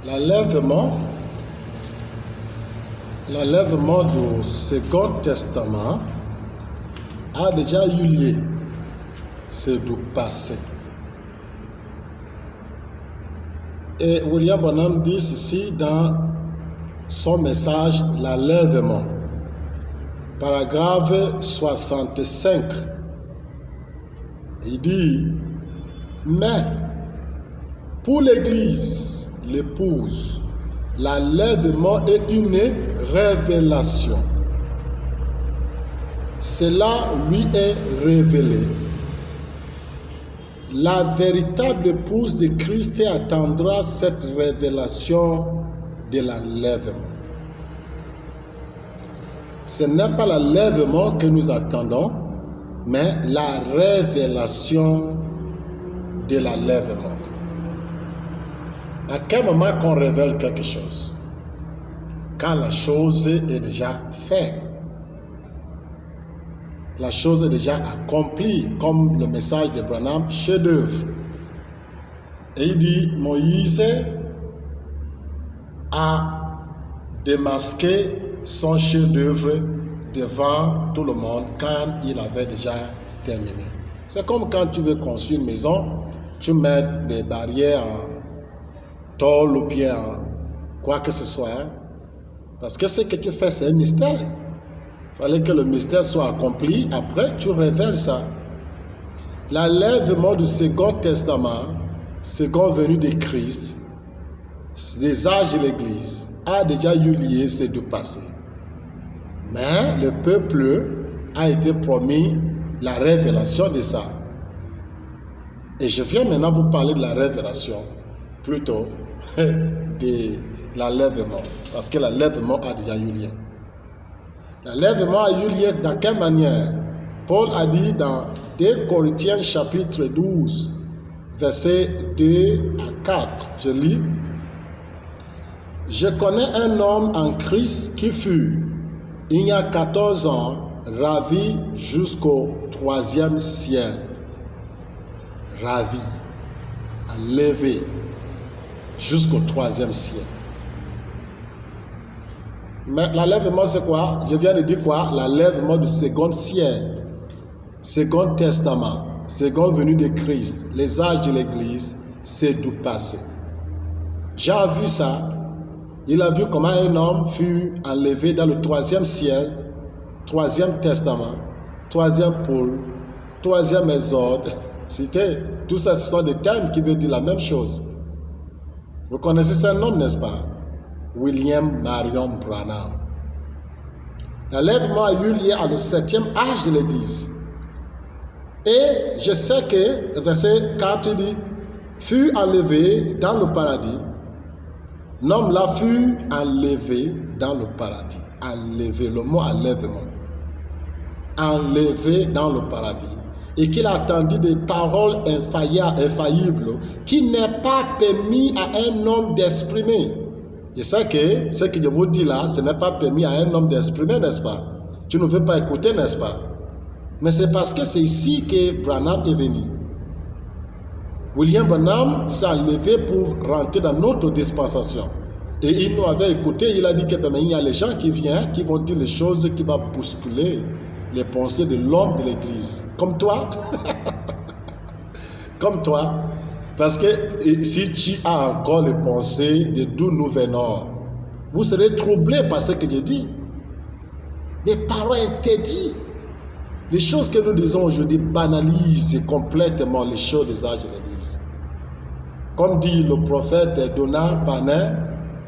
L'enlèvement du Second Testament a déjà eu lieu. C'est du passé. Et William Branham dit ceci dans son message L'enlèvement, paragraphe 65. Il dit: mais pour l'Église, l'épouse, l'enlèvement est une révélation. Cela lui est révélé. La véritable épouse de Christ attendra cette révélation de l'enlèvement. Ce n'est pas l'enlèvement que nous attendons, mais la révélation de l'enlèvement. À quel moment qu'on révèle quelque chose? Quand la chose est déjà faite. La chose est déjà accomplie, comme le message de Branham, chef-d'œuvre. Et il dit, Moïse a démasqué son chef-d'œuvre devant tout le monde quand il avait déjà terminé. C'est comme quand tu veux construire une maison, tu mets des barrières en tôle ou bien en quoi que ce soit. Parce que ce que tu fais, c'est un mystère. Il fallait que le mystère soit accompli, après tu révèles ça. L'enlèvement du Second Testament, second venu de Christ, des âges de l'Église, a déjà eu lieu, c'est du passé. Mais le peuple a été promis la révélation de ça. Et je viens maintenant vous parler de la révélation, plutôt de l'enlèvement, parce que l'enlèvement a déjà eu lieu. L'enlèvement a eu lieu dans quelle manière? Paul a dit dans 2 Corinthiens chapitre 12, versets 2 à 4, je lis: je connais un homme en Christ qui fut, il y a 14 ans, ravi jusqu'au 3e ciel. Ravi, enlevé jusqu'au 3e ciel. Mais l'enlèvement, c'est quoi? Je viens de dire quoi? L'enlèvement du second ciel, second testament, second venue de Christ, les âges de l'Église, c'est du passé. Jean a vu ça. Il a vu comment un homme fut enlevé dans le 3e ciel, 3e testament, 3e pôle, 3e exode. Tout ça, ce sont des termes qui veulent dire la même chose. Vous connaissez ce nom, n'est-ce pas? William Marion Branham. L'enlèvement a eu lieu à le 7e âge de l'Église. Et je sais que, verset 4 dit, fut enlevé dans le paradis. L'homme là fut enlevé dans le paradis. Enlevé, le mot enlèvement. Enlevé dans le paradis. Et qu'il a entendu des paroles infaillibles qui n'est pas permis à un homme d'exprimer. Je sais que ce que je vous dis là, ce n'est pas permis à un homme d'exprimer, n'est-ce pas? Tu ne veux pas écouter, n'est-ce pas? Mais c'est parce que c'est ici que Branham est venu. William Branham s'est enlevé pour rentrer dans notre dispensation. Et il nous avait écouté, il a dit qu'il y a les gens qui viennent, qui vont dire les choses qui vont bousculer les pensées de l'homme de l'Église. Comme toi. Comme toi. Parce que si tu as encore les pensées de d'où nous venons, vous serez troublés par ce que je dis. Des paroles interdites. Les choses que nous disons aujourd'hui banalisent complètement les choses des âges de l'Église. Comme dit le prophète Donald Banner,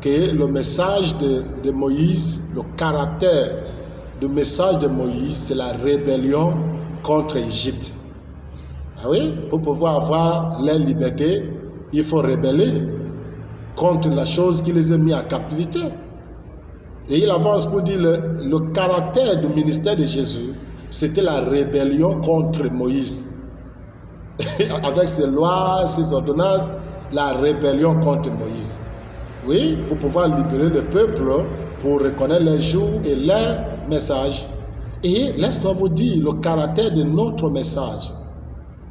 que le message de Moïse, le caractère du message de Moïse, c'est la rébellion contre l'Égypte. Ah oui, pour pouvoir avoir leur liberté, il faut rébeller contre la chose qui les a mis en captivité. Et il avance pour dire le caractère du ministère de Jésus, c'était la rébellion contre Moïse. Avec ses lois, ses ordonnances, la rébellion contre Moïse. Oui, pour pouvoir libérer le peuple, pour reconnaître les jours et leurs messages. Et laisse-moi vous dire, le caractère de notre message,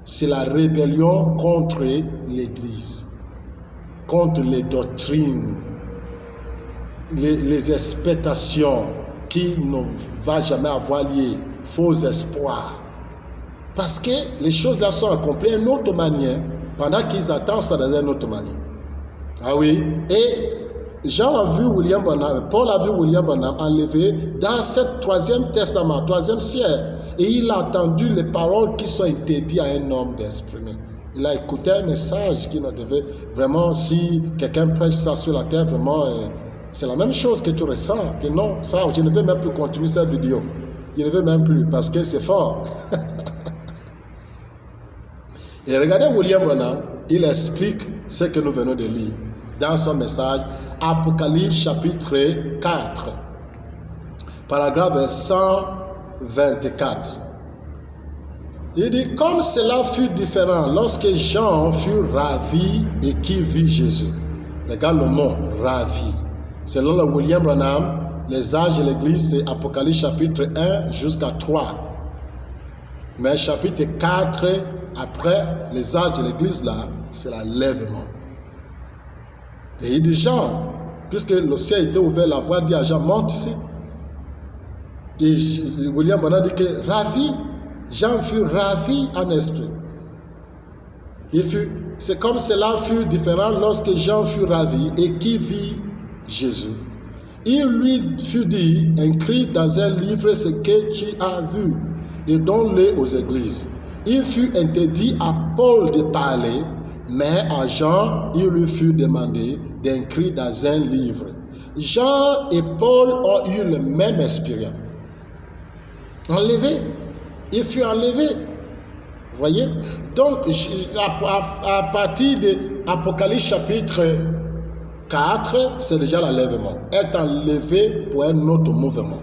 c'est la rébellion contre l'Église. contre les doctrines, les expectations qui ne va jamais avoir lieu, faux espoirs. Parce que les choses là sont accomplies d'une autre manière, pendant qu'ils attendent ça d'une autre manière. Ah oui, et Jean a vu William Branham, Paul a vu William Branham enlevé dans ce troisième testament, troisième siècle, et il a entendu les paroles qui sont interdites à un homme d'exprimer. Il a écouté un message qui ne devait vraiment, si quelqu'un prêche ça sur la terre, vraiment, c'est la même chose que tu ressens, que non, ça, je ne vais même plus continuer cette vidéo. Je ne veux même plus, parce que c'est fort. Et regardez William Branham, il explique ce que nous venons de lire dans son message, Apocalypse chapitre 4, paragraphe 124. Il dit, comme cela fut différent lorsque Jean fut ravi et qui vit Jésus. Regarde le mot, ravi. Selon le William Branham, les âges de l'église, c'est Apocalypse chapitre 1 jusqu'à 3. Mais chapitre 4, après les âges de l'église, là, c'est l'enlèvement. Et il dit, Jean, puisque le ciel était ouvert, la voix dit à Jean, monte ici. Et William Branham dit que ravi, Jean fut ravi en esprit. C'est comme cela fut différent lorsque Jean fut ravi et qui vit Jésus. Il lui fut dit, écrit dans un livre ce que tu as vu et donne-le aux églises. Il fut interdit à Paul de parler, mais à Jean, il lui fut demandé d'écrire dans un livre. Jean et Paul ont eu le même expérience. Enlevé. Il fut enlevé. Vous voyez? Donc, à partir de Apocalypse chapitre 4, c'est déjà l'enlèvement. Être enlevé pour un autre mouvement.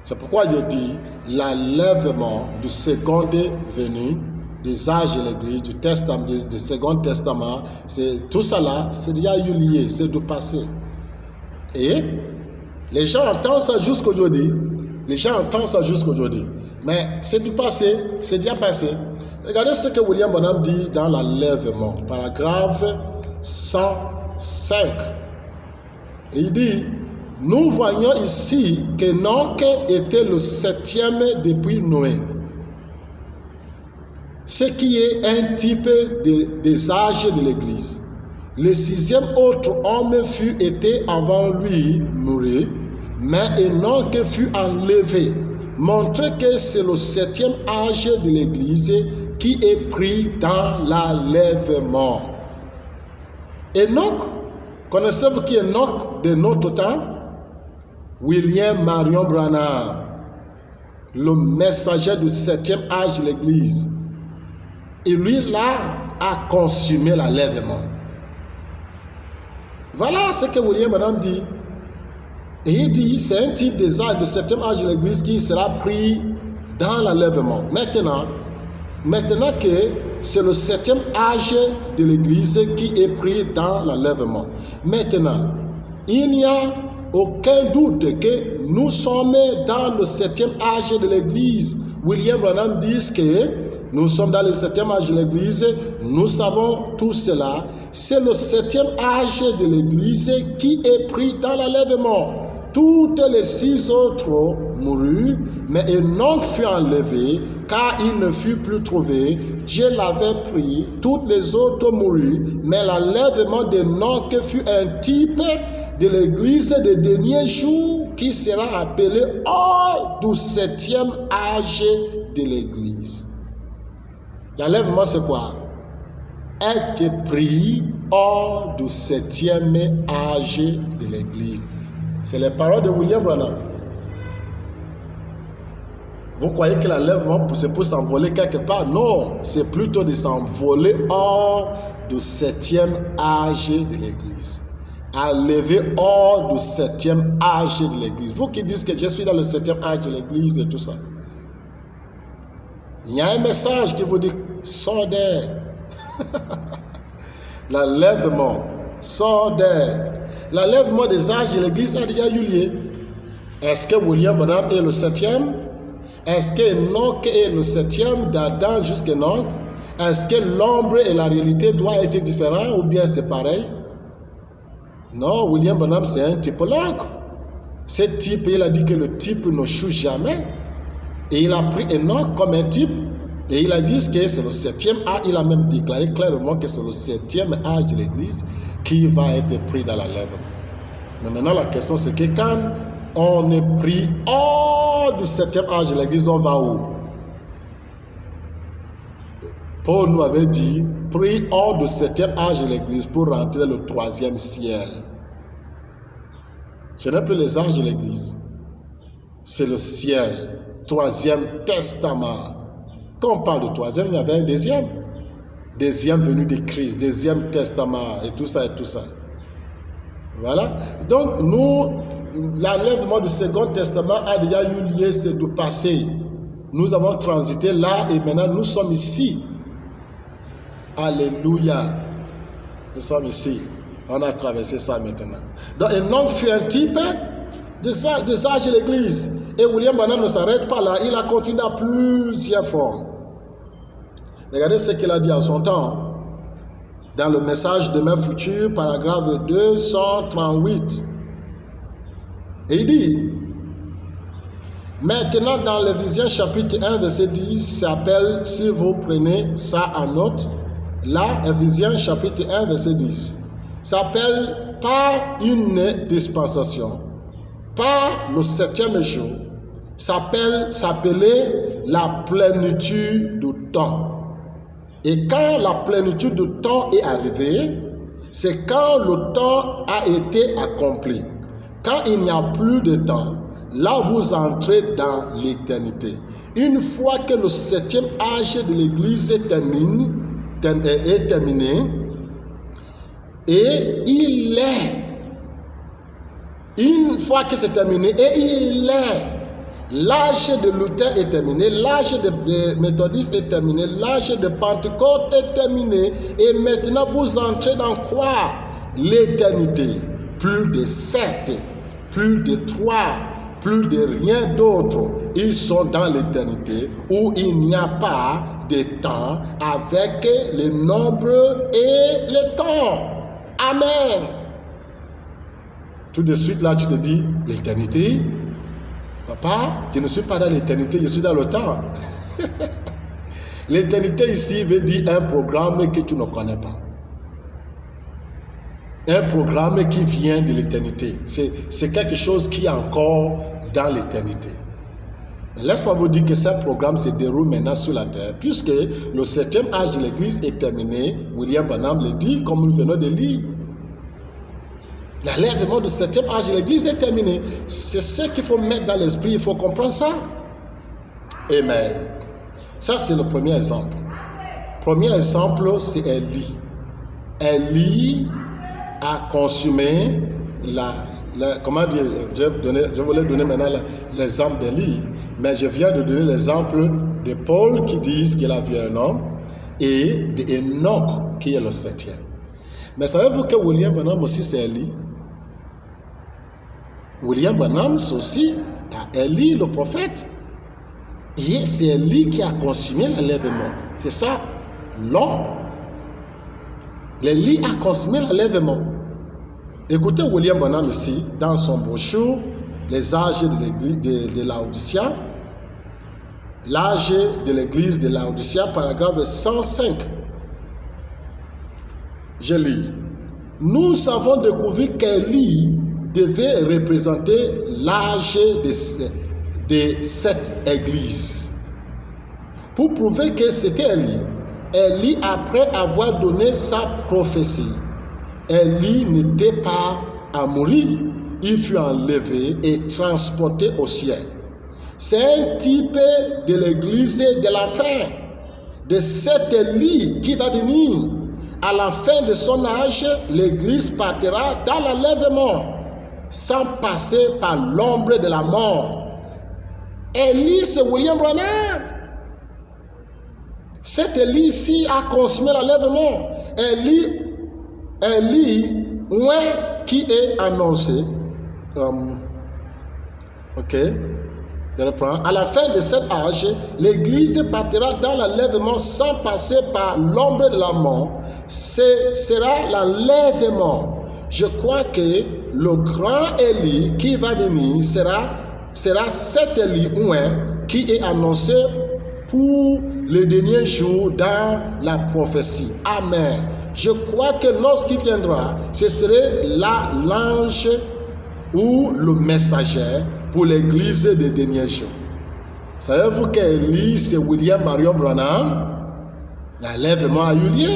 C'est pourquoi je dis l'enlèvement du second venu, des âges de l'église, du testament, du second testament, c'est tout ça là, c'est déjà eu lié, c'est du passé. Et les gens entendent ça jusqu'aujourd'hui. Les gens entendent ça jusqu'aujourd'hui. Mais c'est du passé, c'est déjà passé. Regardez ce que William Branham dit dans l'enlèvement, paragraphe 105. Il dit, nous voyons ici qu'Enoch était le 7e depuis Noé. Ce qui est un type des âges de l'Église. Le 6e autre homme fut été avant lui mouru, mais Enoch fut enlevé, montrant que c'est le 7e âge de l'Église qui est pris dans l'enlèvement. Enoch, connaissez-vous qui est Enoch de notre temps? William Marion Branham, le messager du 7e âge de l'Église. Et lui, là, a consumé l'enlèvement. Voilà ce que William Branham dit. Et il dit, c'est un type des âges, de 7e âge de l'Église qui sera pris dans l'enlèvement. Maintenant que c'est le 7e âge de l'Église qui est pris dans l'enlèvement. Maintenant, il n'y a aucun doute que nous sommes dans le 7e âge de l'Église. William Branham dit que nous sommes dans le 7e âge de l'Église, nous savons tout cela. C'est le 7e âge de l'Église qui est pris dans l'enlèvement. Toutes les 6 autres moururent, mais Enoch fut enlevé, car il ne fut plus trouvé. Dieu l'avait pris, toutes les autres moururent, mais l'enlèvement d'Enoch fut un type de l'Église des derniers jours qui sera appelé hors du 7e âge de l'Église. L'enlèvement, c'est quoi? Être pris hors du 7e âge de l'Église. C'est les paroles de William Branham. Vous croyez que l'enlèvement, c'est pour s'envoler quelque part? Non, c'est plutôt de s'envoler hors du 7e âge de l'Église. Enlever hors du 7e âge de l'Église. Vous qui dites que je suis dans le 7e âge de l'Église et tout ça. Il y a un message qui vous dit, sors d'air. L'enlèvement, sors d'air. L'enlèvement des âges de l'Église a déjà eu lieu. Est-ce que William Branham est le 7e? Est-ce que Enoch est le 7e d'Adam jusqu'à Enoch? Est-ce que l'ombre et la réalité doivent être différents ou bien c'est pareil? Non, William Branham, c'est un typologue. Ce type, il a dit que le type ne choue jamais. Et il a pris Enoch comme un type. Et il a dit que c'est le 7e âge. Il a même déclaré clairement que c'est le 7e âge de l'Église qui va être pris dans l'enlèvement. Mais maintenant, la question, c'est que quand on est pris hors du 7e âge de l'Église, on va où? Paul nous avait dit, pris hors du 7e âge de l'Église pour rentrer dans le 3e ciel. Ce n'est plus les âges de l'Église, c'est le ciel, 3e testament. Quand on parle de 3e, il y avait un deuxième venu de Christ, 2e testament, et tout ça, et tout ça. Voilà. Donc, nous, l'enlèvement du second testament a déjà eu lieu, c'est du passé. Nous avons transité là et maintenant nous sommes ici. Alléluia. Nous sommes ici. On a traversé ça maintenant. Donc, Enoch fut un type des âges de l'Église. Et William Branham ne s'arrête pas là. Il a continué à plusieurs formes. Regardez ce qu'il a dit en son temps. Dans le message Demain futur, paragraphe 238. Et il dit, maintenant dans l'Éphésiens chapitre 1, verset 10, s'appelle, si vous prenez ça en note, là, Éphésiens chapitre 1, verset 10, s'appelle par une dispensation, par le 7e jour, s'appelait la plénitude du temps. Et quand la plénitude du temps est arrivée, c'est quand le temps a été accompli. Quand il n'y a plus de temps, là vous entrez dans l'éternité. Une fois que le 7e âge de l'Église est terminé, et il est, une fois que c'est terminé, et il est, l'âge de Luther est terminé, l'âge de méthodiste est terminé, l'âge de Pentecôte est terminé, et maintenant vous entrez dans quoi? L'éternité. Plus de 7, plus de 3, plus de rien d'autre. Ils sont dans l'éternité où il n'y a pas de temps avec le nombre et le temps. Amen. Tout de suite là, tu te dis, l'éternité? Papa, je ne suis pas dans l'éternité, je suis dans le temps. L'éternité ici veut dire un programme que tu ne connais pas. Un programme qui vient de l'éternité. C'est quelque chose qui est encore dans l'éternité. Laisse-moi vous dire que ce programme se déroule maintenant sur la terre, puisque le 7e âge de l'Église est terminé. William Branham le dit, comme nous venons de lire. L'enlèvement du 7e âge de l'Église est terminé. C'est ce qu'il faut mettre dans l'esprit, il faut comprendre ça. Amen. Ça, c'est le premier exemple. Premier exemple, c'est Élie. Élie a consumé comment dire, je voulais donner maintenant l'exemple d'Élie, mais je viens de donner l'exemple de Paul qui dit qu'il a vu un homme et d'Enoch qui est le 7e. Mais savez-vous que William Branham aussi c'est Élie? William Branham c'est aussi Élie le prophète. Et c'est Élie qui a consumé l'enlèvement. C'est ça, l'homme. Élie a consumé l'enlèvement. Écoutez William Branham ici, dans son brochure, les âges de l'église de Laodicea, l'âge de l'église de Laodicea, paragraphe 105. Je lis. Nous avons découvert qu'Élie devait représenter l'âge de cette église. Pour prouver que c'était Élie, Élie, après avoir donné sa prophétie, Élie n'était pas à mourir. Il fut enlevé et transporté au ciel. C'est un type de l'église de la fin, de cet Élie qui va venir. À la fin de son âge, l'église partira dans l'enlèvement, sans passer par l'ombre de la mort. Élie, c'est William Branham. Cet Élie ici a consumé l'enlèvement. Élie, qui est annoncé. Ok, je reprends. À la fin de cet âge, l'église partira dans l'enlèvement sans passer par l'ombre de la mort. Ce sera l'enlèvement. je crois que le grand Élie qui va venir sera cet Élie qui est annoncé pour le dernier jour dans la prophétie. Amen. Je crois que lorsqu'il viendra, ce serait l'ange ou le messager pour l'église des derniers jours. Savez-vous qu'Élie, c'est William Marion Branham? L'enlèvement a eu lieu.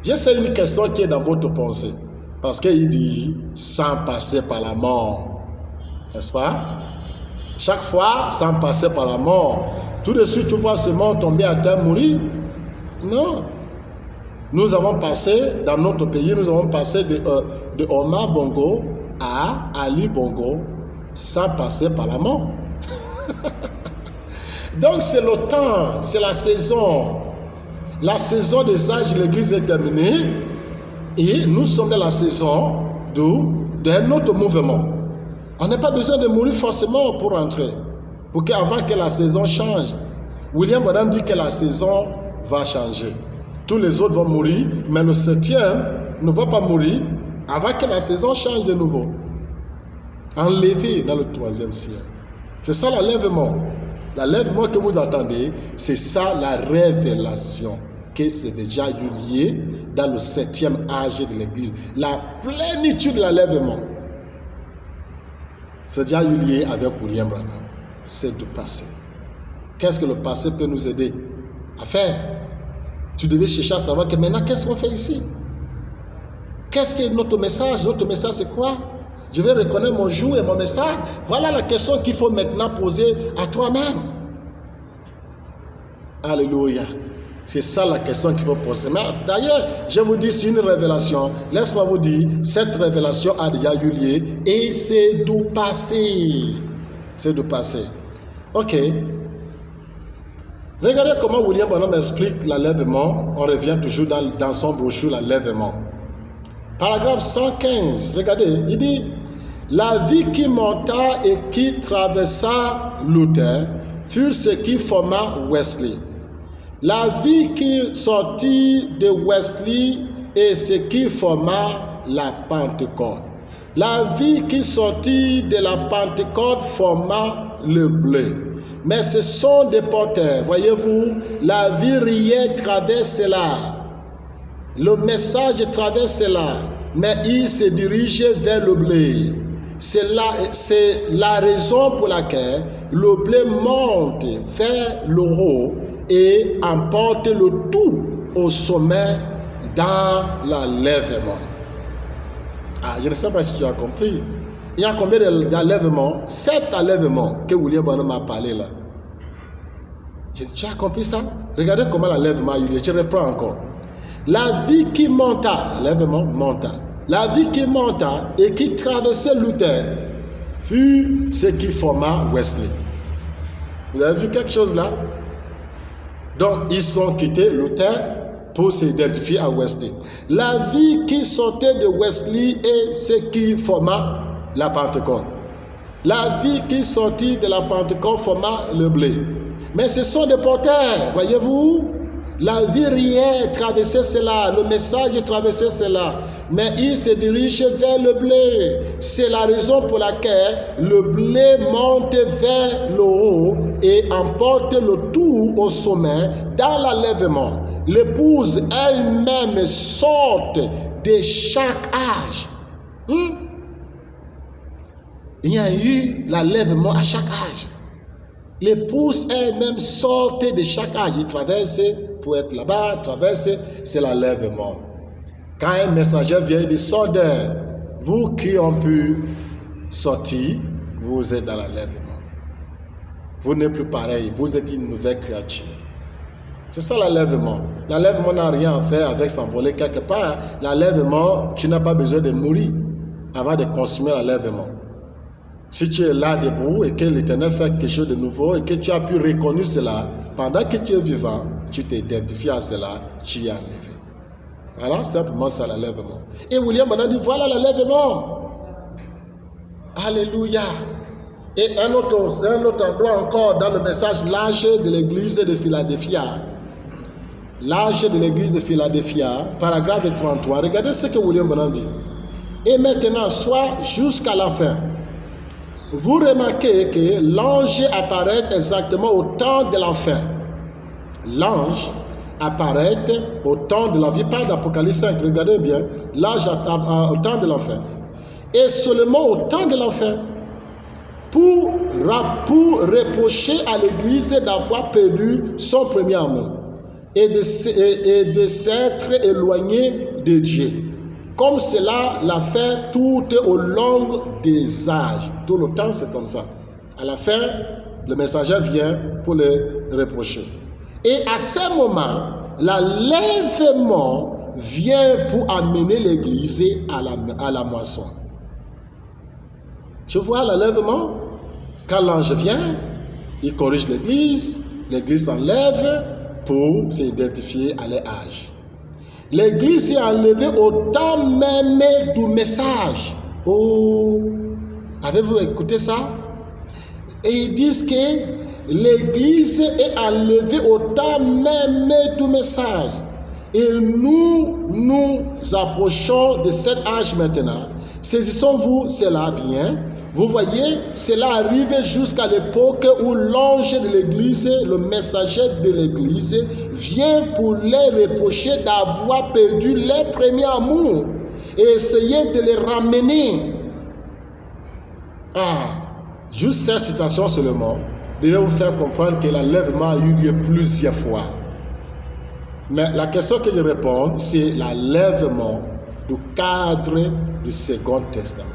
Je sais une question qui est dans votre pensée. Parce qu'il dit sans passer par la mort. N'est-ce pas? Chaque fois, sans passer par la mort. Tout de suite, tu vois ce monde tomber à terre, mourir. Non. Nous avons passé, dans notre pays, nous avons passé de Omar Bongo à Ali Bongo sans passer par la mort. Donc c'est le temps, c'est la saison. La saison des âges de l'église est terminée et nous sommes dans la saison d'un autre mouvement. On n'a pas besoin de mourir forcément pour entrer. Pour qu'avant que la saison change, William Branham dit que la saison va changer. Tous les autres vont mourir, mais le 7e ne va pas mourir avant que la saison change de nouveau. Enlevé dans le 3e siècle. C'est ça l'enlèvement. L'enlèvement que vous attendez, c'est ça la révélation. Que c'est déjà eu lieu dans le 7e âge de l'Église. La plénitude de l'enlèvement. C'est déjà eu lieu avec William Branham. C'est du passé. Qu'est-ce que le passé peut nous aider à faire? Tu devais chercher à savoir que maintenant, qu'est-ce qu'on fait ici? Qu'est-ce que notre message? Notre message, c'est quoi? Je vais reconnaître mon jour et mon message. Voilà la question qu'il faut maintenant poser à toi-même. Alléluia. C'est ça la question qu'il faut poser. Mais d'ailleurs, je vous dis, c'est une révélation. Laisse-moi vous dire, cette révélation a déjà eu lieu et c'est du passé. C'est du passé. Ok. Regardez comment William Branham explique l'enlèvement. On revient toujours dans son brochure, l'enlèvement. Paragraphe 115. Regardez, il dit, la vie qui monta et qui traversa Luther fut ce qui forma Wesley. La vie qui sortit de Wesley est ce qui forma la Pentecôte. La vie qui sortit de la Pentecôte forma le blé. Mais ce sont des porteurs. Voyez-vous, la vie réelle traverse là. Le message traverse là. Mais il se dirige vers le blé. C'est la raison pour laquelle le blé monte vers le haut et emporte le tout au sommet dans l'enlèvement. Ah, je ne sais pas si tu as compris. Il y a combien d'enlèvements? 7 enlèvements que William Branham a parlé là. Tu as compris ça? Regardez comment l'enlèvement a eu lieu. Je reprends encore. La vie qui monta, l'enlèvement monta. La vie qui monta et qui traversait Luther fut ce qui forma Wesley. Vous avez vu quelque chose là? Donc, ils ont quitté Luther pour s'identifier à Wesley. La vie qui sortait de Wesley est ce qui forma la Pentecôte. La vie qui sortit de la Pentecôte forma le blé. Mais ce sont des porteurs, voyez-vous? La vie réelle traversait cela, le message traversait cela, mais il se dirige vers le blé. C'est la raison pour laquelle le blé monte vers le haut et emporte le tout au sommet dans l'enlèvement. L'épouse elle-même sort de chaque âge. Il y a eu l'enlèvement à chaque âge. L'épouse elle-même sort de chaque âge. Il traverse pour être là-bas, traverse, c'est l'enlèvement. Quand un messager vient, il dit, sortez, vous qui ont pu sortir, vous êtes dans l'enlèvement. Vous n'êtes plus pareil, vous êtes une nouvelle créature. C'est ça l'enlèvement. L'enlèvement n'a rien à faire avec s'envoler quelque part. L'enlèvement, tu n'as pas besoin de mourir avant de consommer l'enlèvement. Si tu es là debout et que l'Éternel fait quelque chose de nouveau et que tu as pu reconnaître cela, pendant que tu es vivant, tu t'identifies à cela, tu es enlevé. Voilà, simplement ça l'enlèvement. Et William Branham dit, voilà l'enlèvement. Alléluia. Et un autre endroit encore dans le message, l'âge de l'église de Philadelphia. L'âge de l'église de Philadelphia, paragraphe 33. Regardez ce que William Branham dit. et maintenant, soit jusqu'à la fin. Vous remarquez que l'ange apparaît exactement au temps de la fin. L'ange apparaît au temps de la vie, pas d'Apocalypse 5, regardez bien, l'ange au temps de la fin. Et seulement au temps de la fin, pour reprocher à l'Église d'avoir perdu son premier amour et de s'être éloigné de Dieu. Comme cela l'a fait tout au long des âges. Tout le temps, c'est comme ça. À la fin, le messager vient pour le reprocher. Et à ce moment, l'enlèvement vient pour amener l'Église à la moisson. Tu vois l'enlèvement? Quand l'ange vient, il corrige l'Église, l'Église s'enlève pour s'identifier à leur âge. L'Église est enlevée au temps même du message. Oh, avez-vous écouté ça? Et ils disent que l'Église est enlevée au temps même du message. Et nous approchons de cet âge maintenant. Saisissons-vous cela bien. Vous voyez, cela arrive jusqu'à l'époque où l'ange de l'Église, le messager de l'Église, vient pour les reprocher d'avoir perdu leur premier amour et essayer de les ramener. Juste cette citation seulement devait vous faire comprendre que l'enlèvement a eu lieu plusieurs fois. Mais la question que je réponds, c'est l'enlèvement du cadre du Second Testament.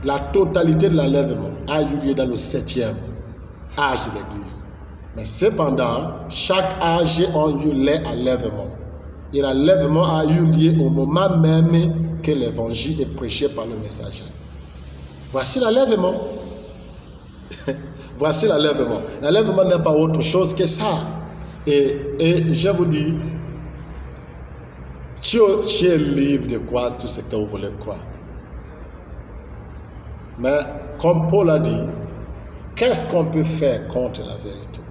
La totalité de l'enlèvement a eu lieu dans le 7e âge de l'Église. Mais cependant, chaque âge a eu l'enlèvement. Et l'enlèvement a eu lieu au moment même que l'évangile est prêché par le messager. Voici l'enlèvement. Voici l'enlèvement. L'enlèvement n'est pas autre chose que ça. Et je vous dis, tu es libre de croire tout ce que vous voulez croire. Mais comme Paul a dit, qu'est-ce qu'on peut faire contre la vérité?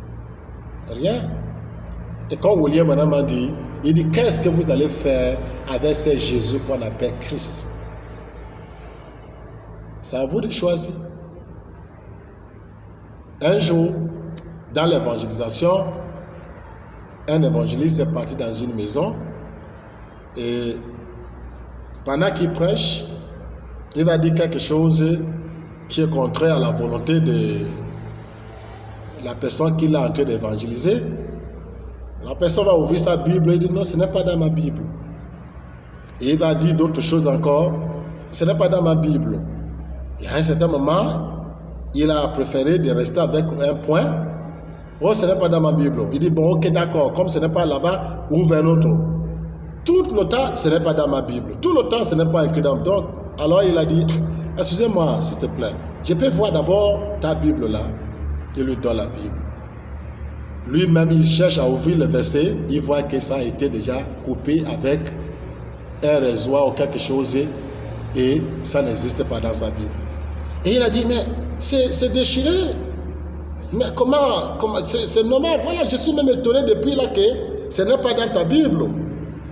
Rien. Et comme William Branham a dit, il dit, qu'est-ce que vous allez faire avec ce Jésus qu'on appelle Christ? C'est à vous de choisir. Un jour, dans l'évangélisation, un évangéliste est parti dans une maison et pendant qu'il prêche, il va dire quelque chose qui est contraire à la volonté de la personne qu'il est en train d'évangéliser. La personne va ouvrir sa Bible et dire non, ce n'est pas dans ma Bible. Et il va dire d'autres choses encore, ce n'est pas dans ma Bible. Et à un certain moment, il a préféré de rester avec un point. Oh, ce n'est pas dans ma Bible. Il dit bon, ok, d'accord, comme ce n'est pas là-bas, ouvre un autre. Tout le temps, ce n'est pas dans ma Bible. Tout le temps, ce n'est pas écrit dans. Donc, alors il a dit, excusez-moi, s'il te plaît, je peux voir d'abord ta Bible là. Il lui donne la Bible. Lui-même, il cherche à ouvrir le verset, il voit que ça a été déjà coupé avec un rasoir ou quelque chose et ça n'existe pas dans sa Bible. Et il a dit, mais c'est déchiré. Mais comment c'est normal, voilà, je suis même étonné depuis là que ce n'est pas dans ta Bible.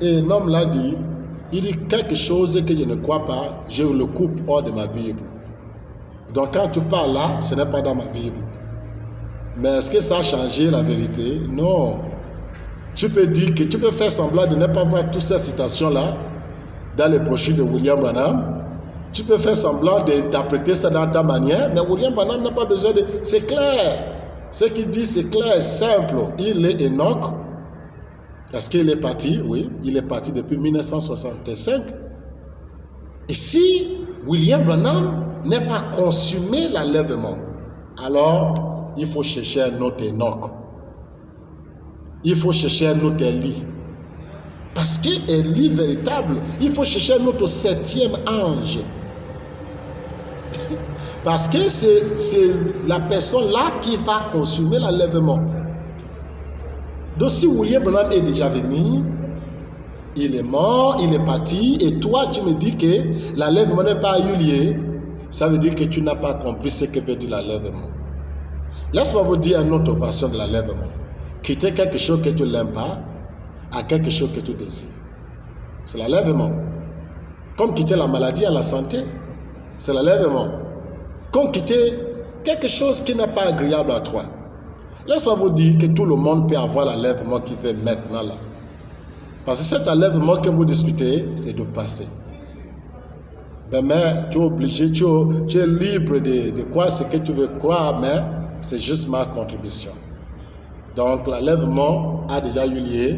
Et l'homme l'a dit, il dit quelque chose que je ne crois pas, je le coupe hors de ma Bible. Donc quand tu parles là, ce n'est pas dans ma Bible. Mais est-ce que ça a changé la vérité? Non. Tu peux dire que tu peux faire semblant de ne pas voir toutes ces citations-là dans les brochures de William Branham. Tu peux faire semblant d'interpréter ça dans ta manière, mais William Branham n'a pas besoin de... C'est clair. Ce qu'il dit, c'est clair, simple. Il est Enoch. Est-ce qu'il est parti? Oui, il est parti depuis 1965. Et si William Branham n'est pas consumé l'enlèvement, alors il faut chercher un autre Enoch. Il faut chercher un autre Élie. Parce qu'Élie véritable, il faut chercher un autre 7e ange. Parce que c'est la personne là qui va consumer l'enlèvement. Donc si William Branham est déjà venu, il est mort, il est parti, et toi tu me dis que l'enlèvement n'a pas eu lieu, ça veut dire que tu n'as pas compris ce que veut dire l'enlèvement. Laisse-moi vous dire une autre version de l'enlèvement. Quitter quelque chose que tu n'aimes pas à quelque chose que tu désires. C'est l'enlèvement. Comme quitter la maladie à la santé, c'est l'enlèvement. Comme quitter quelque chose qui n'est pas agréable à toi. Laisse-moi vous dire que tout le monde peut avoir l'enlèvement qui fait maintenant là. Parce que cet enlèvement que vous discutez, c'est de passer. Mais tu es obligé, tu es libre de croire ce que tu veux croire, mais c'est juste ma contribution. Donc l'enlèvement a déjà eu lieu.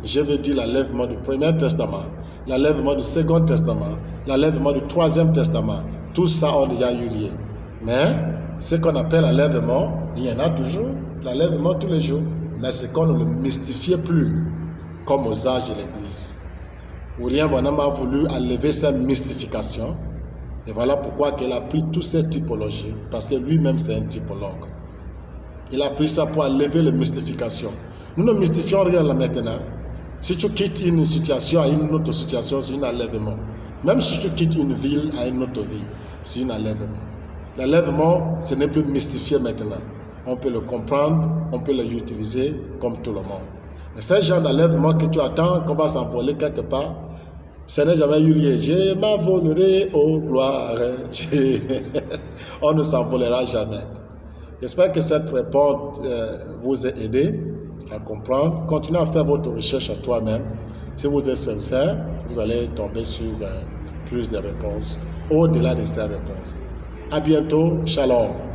Je veux dire l'enlèvement du Premier Testament, l'enlèvement du Second Testament, l'enlèvement du Troisième Testament. Tout ça a déjà eu lieu. Mais ce qu'on appelle l'enlèvement, il y en a toujours. L'enlèvement tous les jours. Mais c'est qu'on ne le mystifiait plus comme aux âges de l'Église. William Branham a voulu enlever cette mystification. Et voilà pourquoi il a pris toutes ces typologies. Parce que lui-même c'est un typologue. Il a pris ça pour enlever les mystifications. Nous ne mystifions rien là maintenant. Si tu quittes une situation à une autre situation, c'est un enlèvement. Même si tu quittes une ville à une autre ville, c'est un enlèvement. L'enlèvement, ce n'est plus mystifié maintenant. On peut le comprendre, on peut l'utiliser comme tout le monde. Mais ce genre d'enlèvement que tu attends qu'on va s'envoler quelque part, ce n'est jamais eu lieu. Je m'envolerai aux gloires. On ne s'envolera jamais. J'espère que cette réponse vous a aidé à comprendre. Continuez à faire votre recherche à toi-même. Si vous êtes sincère, vous allez tomber sur plus de réponses au-delà de ces réponses. À bientôt. Shalom.